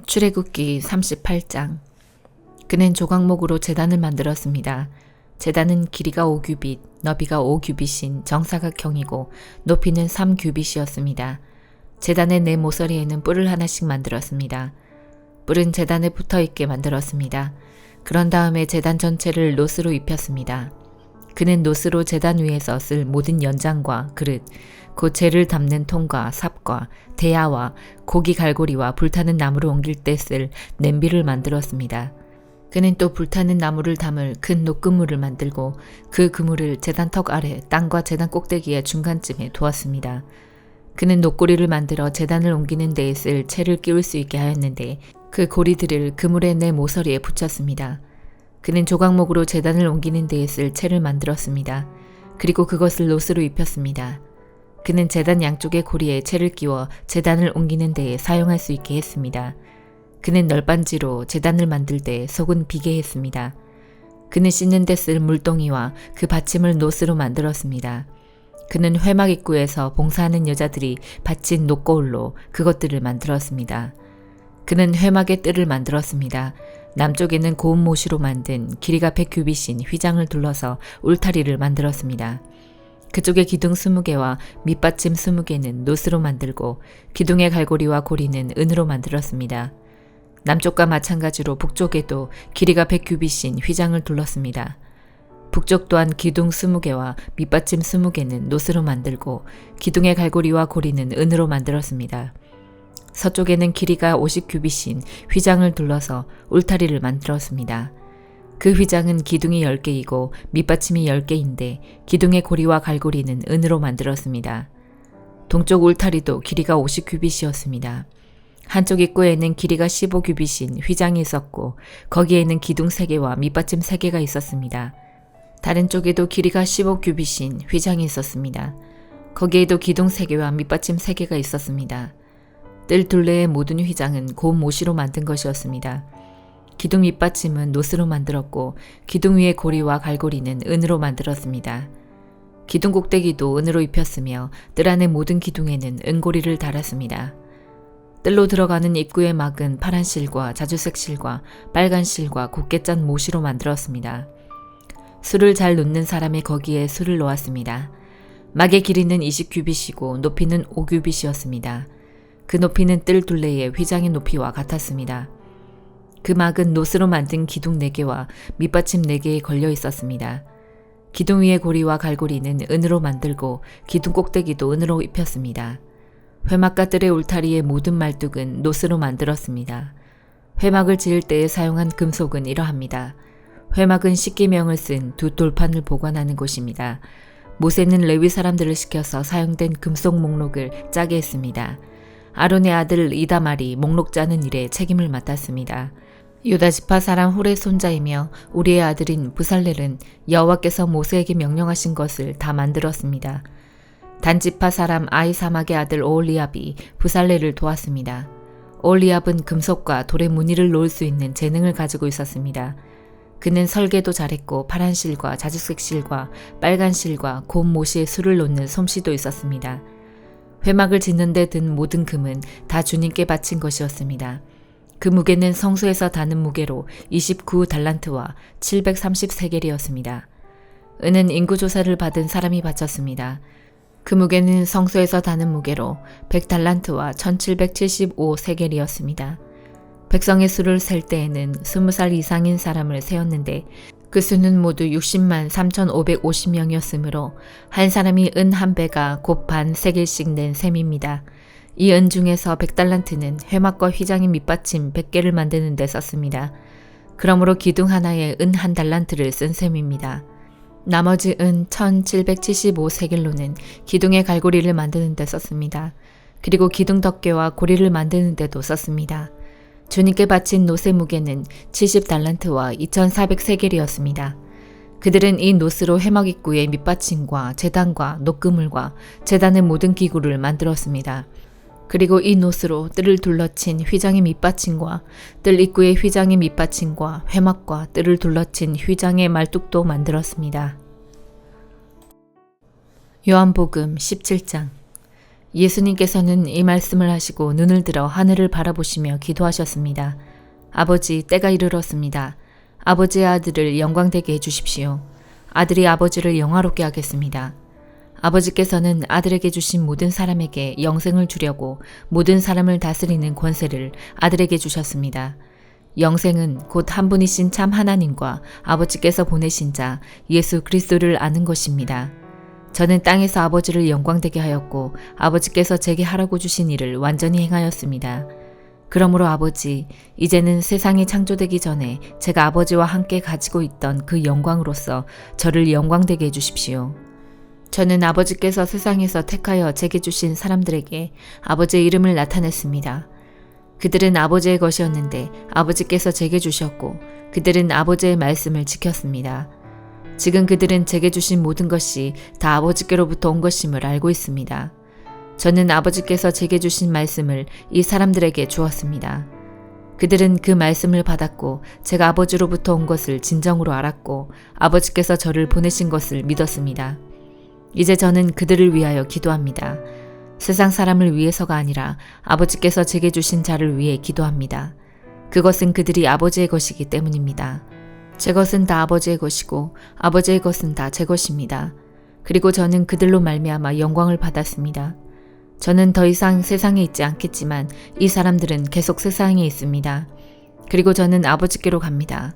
출애굽기 38장. 그는 조각목으로 제단을 만들었습니다. 제단은 길이가 5규빗, 너비가 5규빗인 정사각형이고 높이는 3규빗이었습니다. 제단의 네 모서리에는 뿔을 하나씩 만들었습니다. 뿔은 제단에 붙어있게 만들었습니다. 그런 다음에 제단 전체를 놋으로 입혔습니다. 그는 놋으로 제단 위에서 쓸 모든 연장과 그릇, 곧 재를 담는 통과 삽과 대야와 고기 갈고리와 불타는 나무를 옮길 때 쓸 냄비를 만들었습니다. 그는 또 불타는 나무를 담을 큰 놋그물을 만들고 그 그물을 제단턱 아래 땅과 제단 꼭대기의 중간쯤에 두었습니다. 그는 놋고리를 만들어 제단을 옮기는 데에 쓸 채를 끼울 수 있게 하였는데 그 고리들을 그물의 네 모서리에 붙였습니다. 그는 조각목으로 제단을 옮기는 데에 쓸 채를 만들었습니다. 그리고 그것을 놋으로 입혔습니다. 그는 제단 양쪽의 고리에 채를 끼워 제단을 옮기는 데에 사용할 수 있게 했습니다. 그는 널빤지로 제단을 만들 때 속은 비게 했습니다. 그는 씻는 데 쓸 물동이와 그 받침을 놋으로 만들었습니다. 그는 회막 입구에서 봉사하는 여자들이 받친 놋거울로 그것들을 만들었습니다. 그는 회막의 뜰을 만들었습니다. 남쪽에는 고운 모시로 만든 길이가 100규빗인 휘장을 둘러서 울타리를 만들었습니다. 그쪽의 기둥 20개와 밑받침 20개는 놋으로 만들고 기둥의 갈고리와 고리는 은으로 만들었습니다. 남쪽과 마찬가지로 북쪽에도 길이가 100규빗인 휘장을 둘렀습니다. 북쪽 또한 기둥 20개와 밑받침 20개는 놋으로 만들고 기둥의 갈고리와 고리는 은으로 만들었습니다. 서쪽에는 길이가 50규빗인 휘장을 둘러서 울타리를 만들었습니다. 그 휘장은 기둥이 10개이고 밑받침이 10개인데 기둥의 고리와 갈고리는 은으로 만들었습니다. 동쪽 울타리도 길이가 50규빗이었습니다. 한쪽 입구에는 길이가 15규빗인 휘장이 있었고 거기에는 기둥 3개와 밑받침 3개가 있었습니다. 다른 쪽에도 길이가 15규빗인 휘장이 있었습니다. 거기에도 기둥 3개와 밑받침 3개가 있었습니다. 뜰 둘레의 모든 휘장은 고운 모시로 만든 것이었습니다. 기둥 밑받침은 놋으로 만들었고 기둥 위의 고리와 갈고리는 은으로 만들었습니다. 기둥 꼭대기도 은으로 입혔으며 뜰 안의 모든 기둥에는 은고리를 달았습니다. 뜰로 들어가는 입구의 막은 파란 실과 자주색 실과 빨간 실과 곱게 짠 모시로 만들었습니다. 술을 잘 놓는 사람이 거기에 술을 놓았습니다. 막의 길이는 20규빗이고 높이는 5규빗이었습니다. 그 높이는 뜰 둘레의 휘장의 높이와 같았습니다. 그 막은 놋으로 만든 기둥 4개와 밑받침 4개에 걸려 있었습니다. 기둥 위의 고리와 갈고리는 은으로 만들고 기둥 꼭대기도 은으로 입혔습니다. 회막과 뜰의 울타리의 모든 말뚝은 놋으로 만들었습니다. 회막을 지을 때에 사용한 금속은 이러합니다. 회막은 십계명을 쓴 두 돌판을 보관하는 곳입니다. 모세는 레위 사람들을 시켜서 사용된 금속 목록을 짜게 했습니다. 아론의 아들 이다말이 목록 짜는 일에 책임을 맡았습니다. 유다지파 사람 훌의 손자이며 우리의 아들인 부살렐은 여호와께서 모세에게 명령하신 것을 다 만들었습니다. 단지파 사람 아이사막의 아들 오홀리압이 부살렐을 도왔습니다. 오홀리압은 금속과 돌의 무늬를 놓을 수 있는 재능을 가지고 있었습니다. 그는 설계도 잘했고 파란 실과 자주색 실과 빨간 실과 고운 모시에 술을 놓는 솜씨도 있었습니다. 회막을 짓는 데 든 모든 금은 다 주님께 바친 것이었습니다. 그 무게는 성소에서 다는 무게로 29달란트와 730세겔이었습니다. 은은 인구조사를 받은 사람이 바쳤습니다. 그 무게는 성소에서 다는 무게로 100달란트와 1775세겔이었습니다. 백성의 수를 셀 때에는 20살 이상인 사람을 세었는데 그 수는 모두 60만 3,550명이었으므로 한 사람이 은 한 배가 곧 반 세겔씩 낸 셈입니다. 이 은 중에서 100달란트는 회막과 휘장의 밑받침 100개를 만드는 데 썼습니다. 그러므로 기둥 하나에 은 1달란트를 쓴 셈입니다. 나머지 은 1775세겔로는 기둥의 갈고리를 만드는 데 썼습니다. 그리고 기둥 덮개와 고리를 만드는 데도 썼습니다. 주님께 바친 놋의 무게는 70달란트와 2400세겔이었습니다. 그들은 이 놋으로 회막 입구의 밑받침과 제단과 놋그물과 제단의 모든 기구를 만들었습니다. 그리고 이 놋으로 뜰을 둘러친 휘장의 밑받침과 뜰 입구의 휘장의 밑받침과 회막과 뜰을 둘러친 휘장의 말뚝도 만들었습니다. 요한복음 17장. 예수님께서는 이 말씀을 하시고 눈을 들어 하늘을 바라보시며 기도하셨습니다. 아버지, 때가 이르렀습니다. 아버지의 아들을 영광되게 해주십시오. 아들이 아버지를 영화롭게 하겠습니다. 아버지께서는 아들에게 주신 모든 사람에게 영생을 주려고 모든 사람을 다스리는 권세를 아들에게 주셨습니다. 영생은 곧 한 분이신 참 하나님과 아버지께서 보내신 자 예수 그리스도를 아는 것입니다. 저는 땅에서 아버지를 영광되게 하였고 아버지께서 제게 하라고 주신 일을 완전히 행하였습니다. 그러므로 아버지, 이제는 세상이 창조되기 전에 제가 아버지와 함께 가지고 있던 그 영광으로서 저를 영광되게 해주십시오. 저는 아버지께서 세상에서 택하여 제게 주신 사람들에게 아버지의 이름을 나타냈습니다. 그들은 아버지의 것이었는데 아버지께서 제게 주셨고 그들은 아버지의 말씀을 지켰습니다. 지금 그들은 제게 주신 모든 것이 다 아버지께로부터 온 것임을 알고 있습니다. 저는 아버지께서 제게 주신 말씀을 이 사람들에게 주었습니다. 그들은 그 말씀을 받았고 제가 아버지로부터 온 것을 진정으로 알았고 아버지께서 저를 보내신 것을 믿었습니다. 이제 저는 그들을 위하여 기도합니다. 세상 사람을 위해서가 아니라 아버지께서 제게 주신 자를 위해 기도합니다. 그것은 그들이 아버지의 것이기 때문입니다. 제 것은 다 아버지의 것이고 아버지의 것은 다 제 것입니다. 그리고 저는 그들로 말미암아 영광을 받았습니다. 저는 더 이상 세상에 있지 않겠지만 이 사람들은 계속 세상에 있습니다. 그리고 저는 아버지께로 갑니다.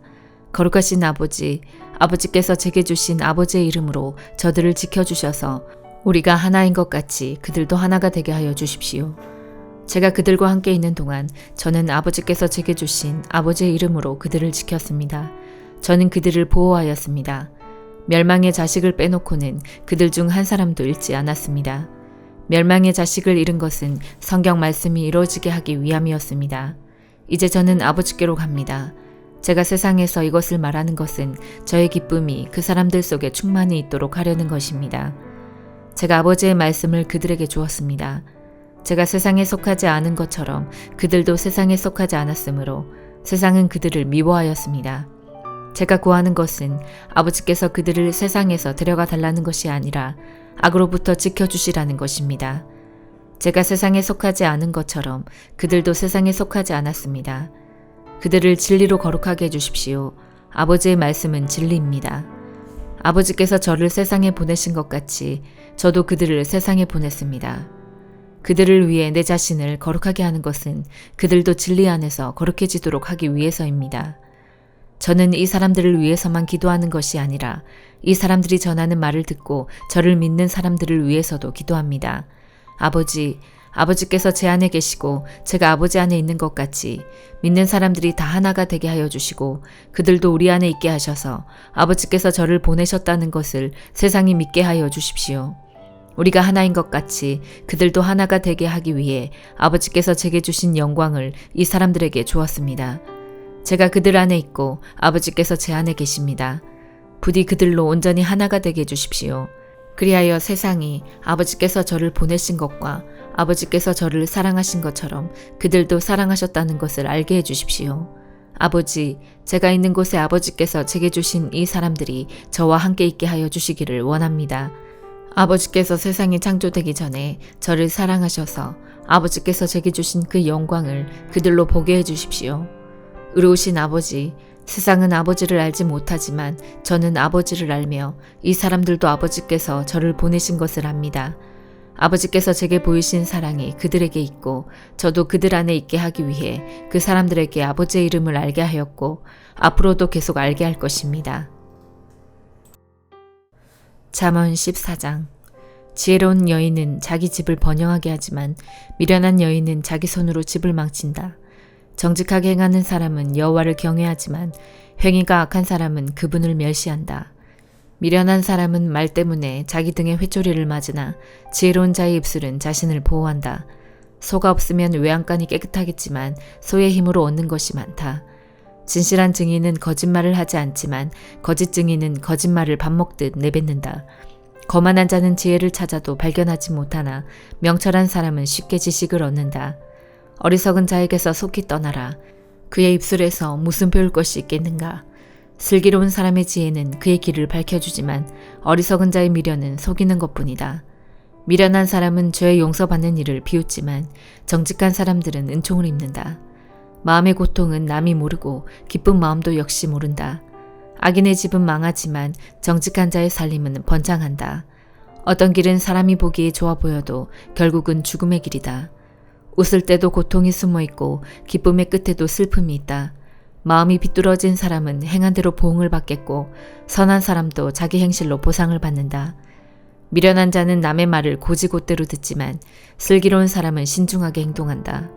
거룩하신 아버지, 아버지께서 제게 주신 아버지의 이름으로 저들을 지켜주셔서 우리가 하나인 것 같이 그들도 하나가 되게 하여 주십시오. 제가 그들과 함께 있는 동안 저는 아버지께서 제게 주신 아버지의 이름으로 그들을 지켰습니다. 저는 그들을 보호하였습니다. 멸망의 자식을 빼놓고는 그들 중 한 사람도 잃지 않았습니다. 멸망의 자식을 잃은 것은 성경 말씀이 이루어지게 하기 위함이었습니다. 이제 저는 아버지께로 갑니다. 제가 세상에서 이것을 말하는 것은 저의 기쁨이 그 사람들 속에 충만히 있도록 하려는 것입니다. 제가 아버지의 말씀을 그들에게 주었습니다. 제가 세상에 속하지 않은 것처럼 그들도 세상에 속하지 않았으므로 세상은 그들을 미워하였습니다. 제가 구하는 것은 아버지께서 그들을 세상에서 데려가 달라는 것이 아니라 악으로부터 지켜주시라는 것입니다. 제가 세상에 속하지 않은 것처럼 그들도 세상에 속하지 않았습니다. 그들을 진리로 거룩하게 해주십시오. 아버지의 말씀은 진리입니다. 아버지께서 저를 세상에 보내신 것 같이 저도 그들을 세상에 보냈습니다. 그들을 위해 내 자신을 거룩하게 하는 것은 그들도 진리 안에서 거룩해지도록 하기 위해서입니다. 저는 이 사람들을 위해서만 기도하는 것이 아니라 이 사람들이 전하는 말을 듣고 저를 믿는 사람들을 위해서도 기도합니다. 아버지, 아버지께서 제 안에 계시고 제가 아버지 안에 있는 것 같이 믿는 사람들이 다 하나가 되게 하여 주시고 그들도 우리 안에 있게 하셔서 아버지께서 저를 보내셨다는 것을 세상이 믿게 하여 주십시오. 우리가 하나인 것 같이 그들도 하나가 되게 하기 위해 아버지께서 제게 주신 영광을 이 사람들에게 주었습니다. 제가 그들 안에 있고 아버지께서 제 안에 계십니다. 부디 그들로 온전히 하나가 되게 해주십시오. 그리하여 세상이 아버지께서 저를 보내신 것과 아버지께서 저를 사랑하신 것처럼 그들도 사랑하셨다는 것을 알게 해주십시오. 아버지, 제가 있는 곳에 아버지께서 제게 주신 이 사람들이 저와 함께 있게 하여 주시기를 원합니다. 아버지께서 세상이 창조되기 전에 저를 사랑하셔서 아버지께서 제게 주신 그 영광을 그들로 보게 해주십시오. 의로우신 아버지, 세상은 아버지를 알지 못하지만 저는 아버지를 알며 이 사람들도 아버지께서 저를 보내신 것을 압니다. 아버지께서 제게 보이신 사랑이 그들에게 있고 저도 그들 안에 있게 하기 위해 그 사람들에게 아버지의 이름을 알게 하였고 앞으로도 계속 알게 할 것입니다. 잠언 14장. 지혜로운 여인은 자기 집을 번영하게 하지만 미련한 여인은 자기 손으로 집을 망친다. 정직하게 행하는 사람은 여호와를 경외하지만 행위가 악한 사람은 그분을 멸시한다. 미련한 사람은 말 때문에 자기 등에 회초리를 맞으나 지혜로운 자의 입술은 자신을 보호한다. 소가 없으면 외양간이 깨끗하겠지만 소의 힘으로 얻는 것이 많다. 진실한 증인은 거짓말을 하지 않지만 거짓 증인은 거짓말을 밥 먹듯 내뱉는다. 거만한 자는 지혜를 찾아도 발견하지 못하나 명철한 사람은 쉽게 지식을 얻는다. 어리석은 자에게서 속히 떠나라. 그의 입술에서 무슨 배울 것이 있겠는가. 슬기로운 사람의 지혜는 그의 길을 밝혀주지만 어리석은 자의 미련은 속이는 것뿐이다. 미련한 사람은 죄의 용서받는 일을 비웃지만 정직한 사람들은 은총을 입는다. 마음의 고통은 남이 모르고 기쁜 마음도 역시 모른다. 악인의 집은 망하지만 정직한 자의 살림은 번창한다. 어떤 길은 사람이 보기에 좋아 보여도 결국은 죽음의 길이다. 웃을 때도 고통이 숨어있고 기쁨의 끝에도 슬픔이 있다. 마음이 비뚤어진 사람은 행한 대로 보응을 받겠고 선한 사람도 자기 행실로 보상을 받는다. 미련한 자는 남의 말을 고지곳대로 듣지만 슬기로운 사람은 신중하게 행동한다.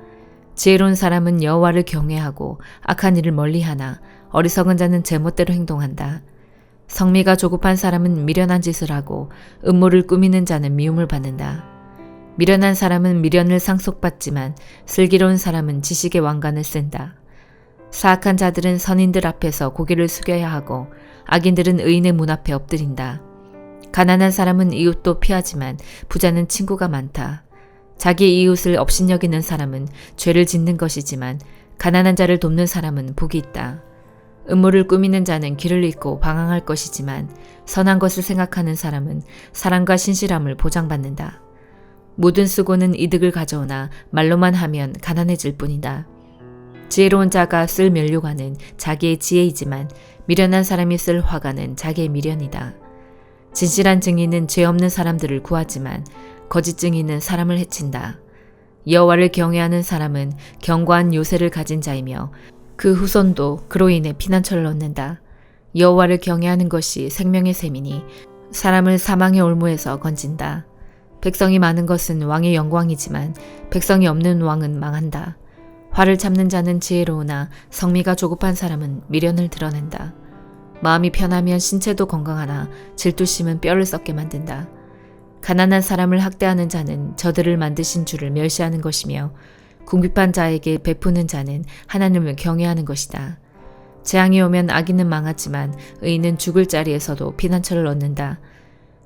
지혜로운 사람은 여호와를 경외하고 악한 일을 멀리하나 어리석은 자는 제멋대로 행동한다. 성미가 조급한 사람은 미련한 짓을 하고 음모를 꾸미는 자는 미움을 받는다. 미련한 사람은 미련을 상속받지만 슬기로운 사람은 지식의 왕관을 쓴다. 사악한 자들은 선인들 앞에서 고개를 숙여야 하고 악인들은 의인의 문 앞에 엎드린다. 가난한 사람은 이웃도 피하지만 부자는 친구가 많다. 자기 이웃을 업신여기는 사람은 죄를 짓는 것이지만 가난한 자를 돕는 사람은 복이 있다. 음모를 꾸미는 자는 길을 잃고 방황할 것이지만 선한 것을 생각하는 사람은 사랑과 신실함을 보장받는다. 모든 수고는 이득을 가져오나 말로만 하면 가난해질 뿐이다. 지혜로운 자가 쓸 면류관은 자기의 지혜이지만 미련한 사람이 쓸 화관은 자기의 미련이다. 진실한 증인은 죄 없는 사람들을 구하지만 거짓 증인은 사람을 해친다. 여호와를 경외하는 사람은 견고한 요새를 가진 자이며 그 후손도 그로 인해 피난처를 얻는다. 여호와를 경외하는 것이 생명의 셈이니 사람을 사망의 올무에서 건진다. 백성이 많은 것은 왕의 영광이지만 백성이 없는 왕은 망한다. 화를 참는 자는 지혜로우나 성미가 조급한 사람은 미련을 드러낸다. 마음이 편하면 신체도 건강하나 질투심은 뼈를 썩게 만든다. 가난한 사람을 학대하는 자는 저들을 만드신 주를 멸시하는 것이며 궁핍한 자에게 베푸는 자는 하나님을 경외하는 것이다. 재앙이 오면 악인은 망하지만 의인은 죽을 자리에서도 피난처를 얻는다.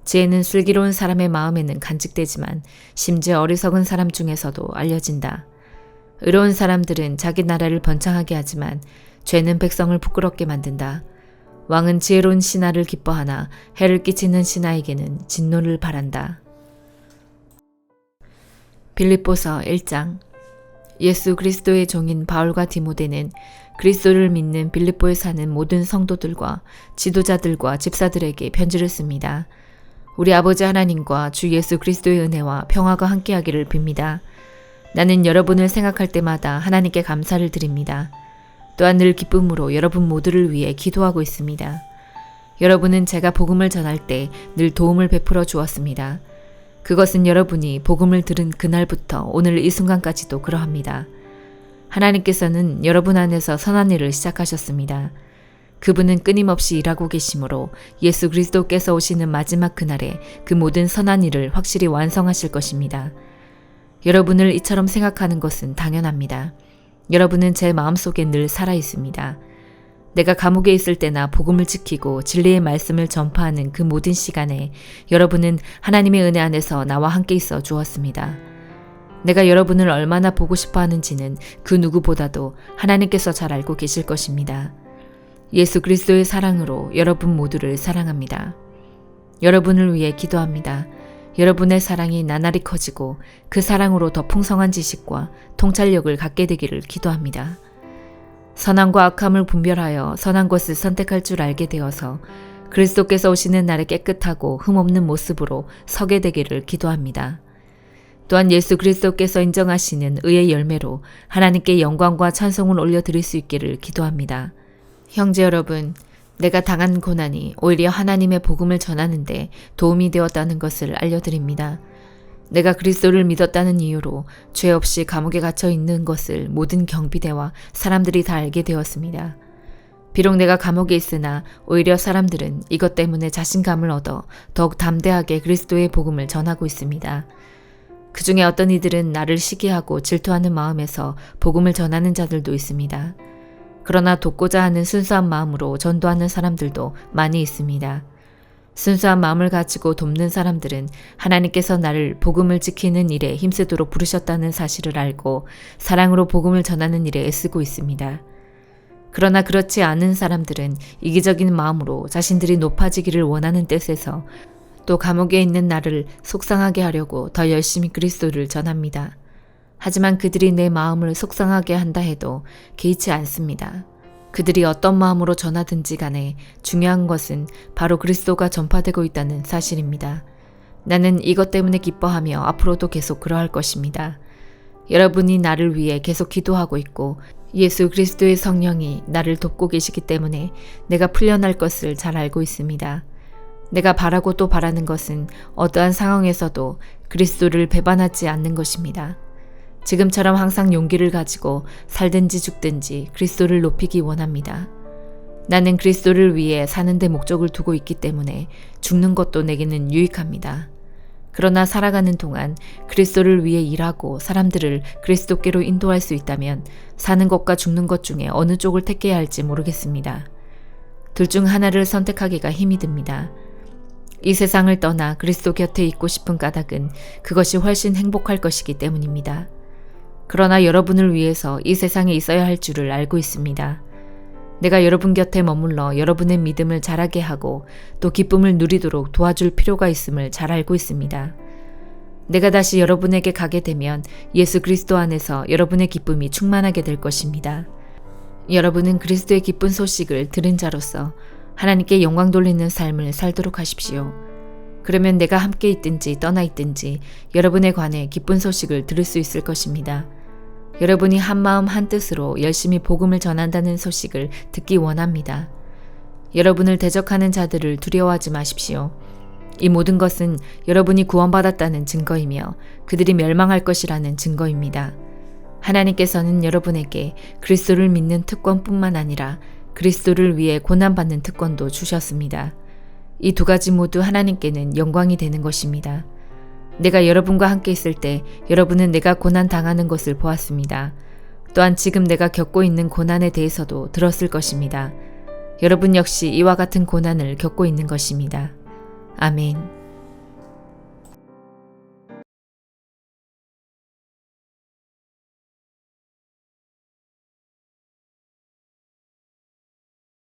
지혜는 슬기로운 사람의 마음에는 간직되지만 심지어 어리석은 사람 중에서도 알려진다. 의로운 사람들은 자기 나라를 번창하게 하지만 죄는 백성을 부끄럽게 만든다. 왕은 지혜로운 신하를 기뻐하나 해를 끼치는 신하에게는 진노를 바란다. 빌립보서 1장. 예수 그리스도의 종인 바울과 디모데는 그리스도를 믿는 빌립보에 사는 모든 성도들과 지도자들과 집사들에게 편지를 씁니다. 우리 아버지 하나님과 주 예수 그리스도의 은혜와 평화가 함께하기를 빕니다. 나는 여러분을 생각할 때마다 하나님께 감사를 드립니다. 또한 늘 기쁨으로 여러분 모두를 위해 기도하고 있습니다. 여러분은 제가 복음을 전할 때 늘 도움을 베풀어 주었습니다. 그것은 여러분이 복음을 들은 그날부터 오늘 이 순간까지도 그러합니다. 하나님께서는 여러분 안에서 선한 일을 시작하셨습니다. 그분은 끊임없이 일하고 계시므로 예수 그리스도께서 오시는 마지막 그날에 그 모든 선한 일을 확실히 완성하실 것입니다. 여러분을 이처럼 생각하는 것은 당연합니다. 여러분은 제 마음속에 늘 살아 있습니다. 내가 감옥에 있을 때나 복음을 지키고 진리의 말씀을 전파하는 그 모든 시간에 여러분은 하나님의 은혜 안에서 나와 함께 있어 주었습니다. 내가 여러분을 얼마나 보고 싶어 하는지는 그 누구보다도 하나님께서 잘 알고 계실 것입니다. 예수 그리스도의 사랑으로 여러분 모두를 사랑합니다. 여러분을 위해 기도합니다. 여러분의 사랑이 나날이 커지고 그 사랑으로 더 풍성한 지식과 통찰력을 갖게 되기를 기도합니다. 선함과 악함을 분별하여 선한 것을 선택할 줄 알게 되어서 그리스도께서 오시는 날에 깨끗하고 흠없는 모습으로 서게 되기를 기도합니다. 또한 예수 그리스도께서 인정하시는 의의 열매로 하나님께 영광과 찬송을 올려드릴 수 있기를 기도합니다. 형제 여러분, 내가 당한 고난이 오히려 하나님의 복음을 전하는데 도움이 되었다는 것을 알려드립니다. 내가 그리스도를 믿었다는 이유로 죄 없이 감옥에 갇혀 있는 것을 모든 경비대와 사람들이 다 알게 되었습니다. 비록 내가 감옥에 있으나 오히려 사람들은 이것 때문에 자신감을 얻어 더욱 담대하게 그리스도의 복음을 전하고 있습니다. 그 중에 어떤 이들은 나를 시기하고 질투하는 마음에서 복음을 전하는 자들도 있습니다. 그러나 돕고자 하는 순수한 마음으로 전도하는 사람들도 많이 있습니다. 순수한 마음을 가지고 돕는 사람들은 하나님께서 나를 복음을 지키는 일에 힘쓰도록 부르셨다는 사실을 알고 사랑으로 복음을 전하는 일에 애쓰고 있습니다. 그러나 그렇지 않은 사람들은 이기적인 마음으로 자신들이 높아지기를 원하는 뜻에서 또 감옥에 있는 나를 속상하게 하려고 더 열심히 그리스도를 전합니다. 하지만 그들이 내 마음을 속상하게 한다 해도 개의치 않습니다. 그들이 어떤 마음으로 전하든지 간에 중요한 것은 바로 그리스도가 전파되고 있다는 사실입니다. 나는 이것 때문에 기뻐하며 앞으로도 계속 그러할 것입니다. 여러분이 나를 위해 계속 기도하고 있고 예수 그리스도의 성령이 나를 돕고 계시기 때문에 내가 풀려날 것을 잘 알고 있습니다. 내가 바라고 또 바라는 것은 어떠한 상황에서도 그리스도를 배반하지 않는 것입니다. 지금처럼 항상 용기를 가지고 살든지 죽든지 그리스도를 높이기 원합니다. 나는 그리스도를 위해 사는 데 목적을 두고 있기 때문에 죽는 것도 내게는 유익합니다. 그러나 살아가는 동안 그리스도를 위해 일하고 사람들을 그리스도께로 인도할 수 있다면 사는 것과 죽는 것 중에 어느 쪽을 택해야 할지 모르겠습니다. 둘 중 하나를 선택하기가 힘이 듭니다. 이 세상을 떠나 그리스도 곁에 있고 싶은 까닭은 그것이 훨씬 행복할 것이기 때문입니다. 그러나 여러분을 위해서 이 세상에 있어야 할 줄을 알고 있습니다. 내가 여러분 곁에 머물러 여러분의 믿음을 자라게 하고 또 기쁨을 누리도록 도와줄 필요가 있음을 잘 알고 있습니다. 내가 다시 여러분에게 가게 되면 예수 그리스도 안에서 여러분의 기쁨이 충만하게 될 것입니다. 여러분은 그리스도의 기쁜 소식을 들은 자로서 하나님께 영광 돌리는 삶을 살도록 하십시오. 그러면 내가 함께 있든지 떠나 있든지 여러분에 관해 기쁜 소식을 들을 수 있을 것입니다. 여러분이 한마음 한뜻으로 열심히 복음을 전한다는 소식을 듣기 원합니다. 여러분을 대적하는 자들을 두려워하지 마십시오. 이 모든 것은 여러분이 구원받았다는 증거이며 그들이 멸망할 것이라는 증거입니다. 하나님께서는 여러분에게 그리스도를 믿는 특권뿐만 아니라 그리스도를 위해 고난받는 특권도 주셨습니다. 이 두 가지 모두 하나님께는 영광이 되는 것입니다. 내가 여러분과 함께 있을 때 여러분은 내가 고난 당하는 것을 보았습니다. 또한 지금 내가 겪고 있는 고난에 대해서도 들었을 것입니다. 여러분 역시 이와 같은 고난을 겪고 있는 것입니다. 아멘.